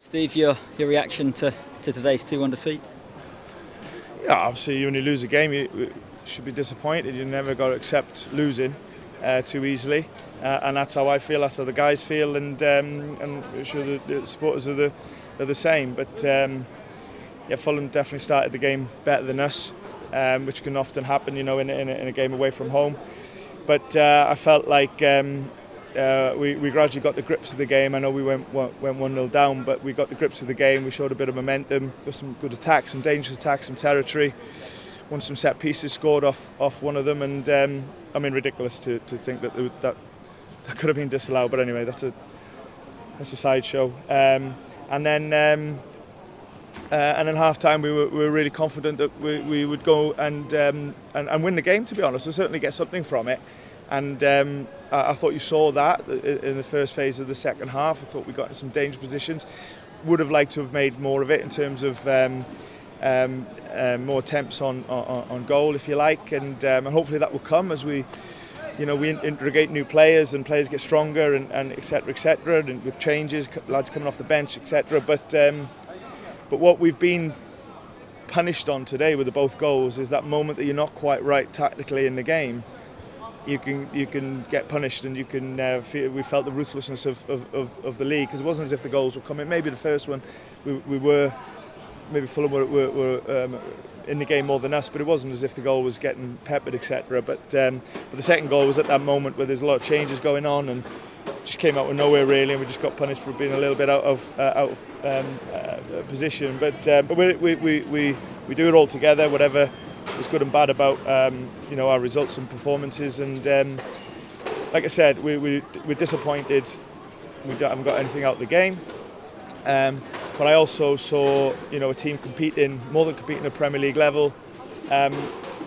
Steve, your reaction to today's 2-1 defeat? Yeah, obviously when you lose a game you should be disappointed. You never got to accept losing too easily, and that's how I feel, that's how the guys feel, and I'm sure the supporters are the same. But yeah, Fulham definitely started the game better than us, which can often happen, in a game away from home. But I felt like we gradually got the grips of the game. I know we went 1-0 down, but we got the grips of the game. We showed a bit of momentum, got some good attacks, some dangerous attacks, some territory. Won some set pieces, scored off one of them, and I mean, ridiculous to think that could have been disallowed. But anyway, that's a sideshow. And then half time we were really confident that we would go and win the game. To be honest, we'll certainly get something from it. And I thought you saw that in the first phase of the second half. I thought we got in some dangerous positions. Would have liked to have made more of it in terms of more attempts on goal, if you like, and hopefully that will come as we integrate new players and players get stronger and etc., and with changes, lads coming off the bench, etc. But what we've been punished on today with the both goals is that moment that you're not quite right tactically in the game. You can get punished, and you can we felt the ruthlessness of the league, because it wasn't as if the goals were coming. Maybe the first one we were, maybe Fulham were in the game more than us, but it wasn't as if the goal was getting peppered, etc. But the second goal was at that moment where there's a lot of changes going on, and just came out of nowhere really, and we just got punished for being a little bit out of position. But we do it all together, whatever is good and bad about our results and performances. And like I said, we're disappointed. We haven't got anything out of the game. But I also saw a team competing, more than competing at Premier League level,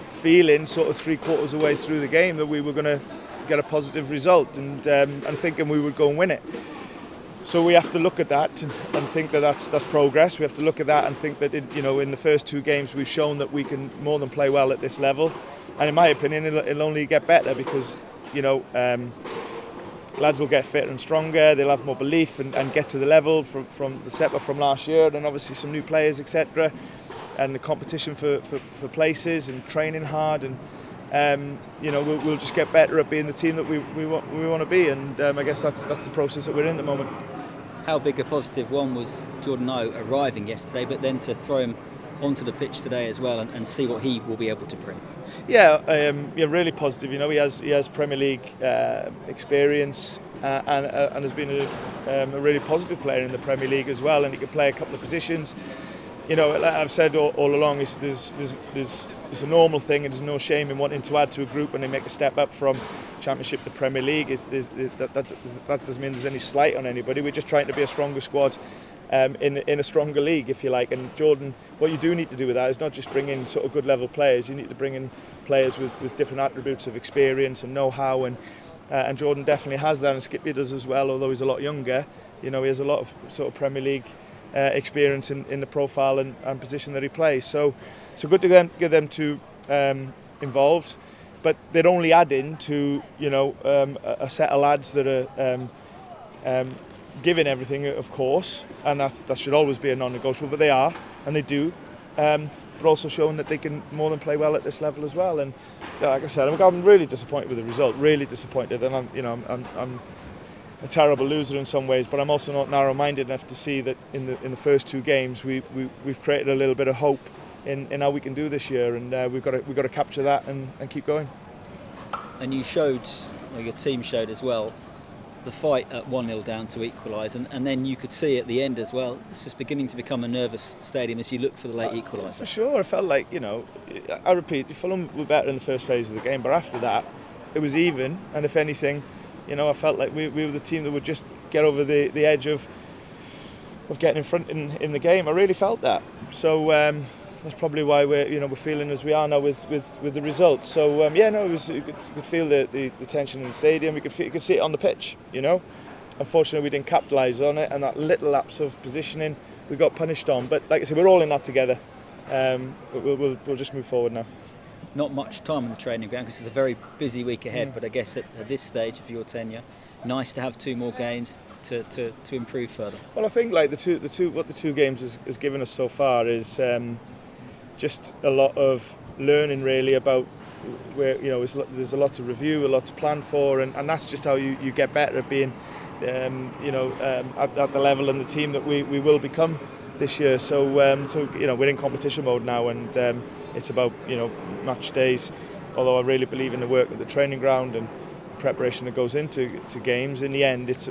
feeling sort of 3/4 of the way through the game that we were going to get a positive result, and thinking we would go and win it. So we have to look at that and think that that's progress. We have to look at that and think that in the first two games we've shown that we can more than play well at this level. And in my opinion, it'll only get better, because lads will get fitter and stronger. They'll have more belief and get to the level from the step up from last year, and obviously some new players, etc. And the competition for places and training hard, and we'll just get better at being the team that we want to be. And I guess that's the process that we're in at the moment. How big a positive one was Jordan O arriving yesterday, but then to throw him onto the pitch today as well and see what he will be able to bring? Yeah, really positive. He has Premier League experience, and has been a really positive player in the Premier League as well, and he can play a couple of positions. Like I've said all along, there's a normal thing, and there's no shame in wanting to add to a group when they make a step up from Championship to Premier League. That doesn't mean there's any slight on anybody. We're just trying to be a stronger squad in a stronger league, if you like. And Jordan, what you do need to do with that is not just bring in sort of good level players. You need to bring in players with different attributes of experience and know-how, and Jordan definitely has that, and Skippy does as well, although he's a lot younger. He has a lot of sort of Premier League experience in the profile and position that he plays. So good to get them two involved, but they're only adding to a set of lads that are giving everything, of course, and that should always be a non-negotiable. But they are, and they do, but also showing that they can more than play well at this level as well. And like I said, I'm really disappointed with the result. Really disappointed, and I'm a terrible loser in some ways, but I'm also not narrow-minded enough to see that in the first two games we've created a little bit of hope in how we can do this year, and we've got to capture that and keep going. And you showed, or your team showed as well, the fight at 1-0 down to equalise, and then you could see at the end as well, this was beginning to become a nervous stadium as you looked for the late equaliser. For sure, I felt like, I repeat, Fulham were better in the first phase of the game, but after that it was even, and if anything, I felt like we were the team that would just get over the edge of getting in front in the game. I really felt that. So that's probably why we're feeling as we are now with the results. So it was, you could feel the tension in the stadium. You could see it on the pitch. Unfortunately, we didn't capitalise on it, and that little lapse of positioning we got punished on. But like I said, we're all in that together. We'll just move forward now. Not much time on the training ground because it's a very busy week ahead, but I guess at this stage of your tenure, nice to have two more games, to improve further? Well, I think like what the two games has given us so far is just a lot of learning really about where, you know, there's a lot to review, a lot to plan for, and that's just how you get better at being at the level and the team that we will become this year. So you know, we're in competition mode now, and it's about, you know, match days. Although I really believe in the work at the training ground and preparation that goes into games, in the end it's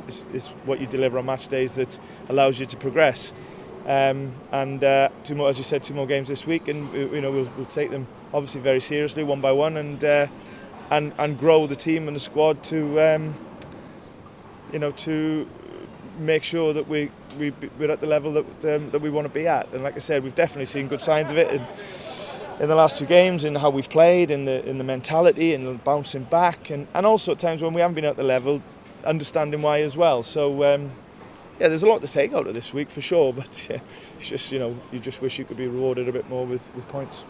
what you deliver on match days that allows you to progress. Two more, as you said, 2 more games this week, and you know, we'll take them obviously very seriously, one by one, and grow the team and the squad to you know, to make sure that we're at the level that we want to be at. And like I said, we've definitely seen good signs of it in the last 2 games, in how we've played, in the mentality, and bouncing back, and also at times when we haven't been at the level, understanding why as well. So yeah, there's a lot to take out of this week for sure, but it's just, you know, you just wish you could be rewarded a bit more with points.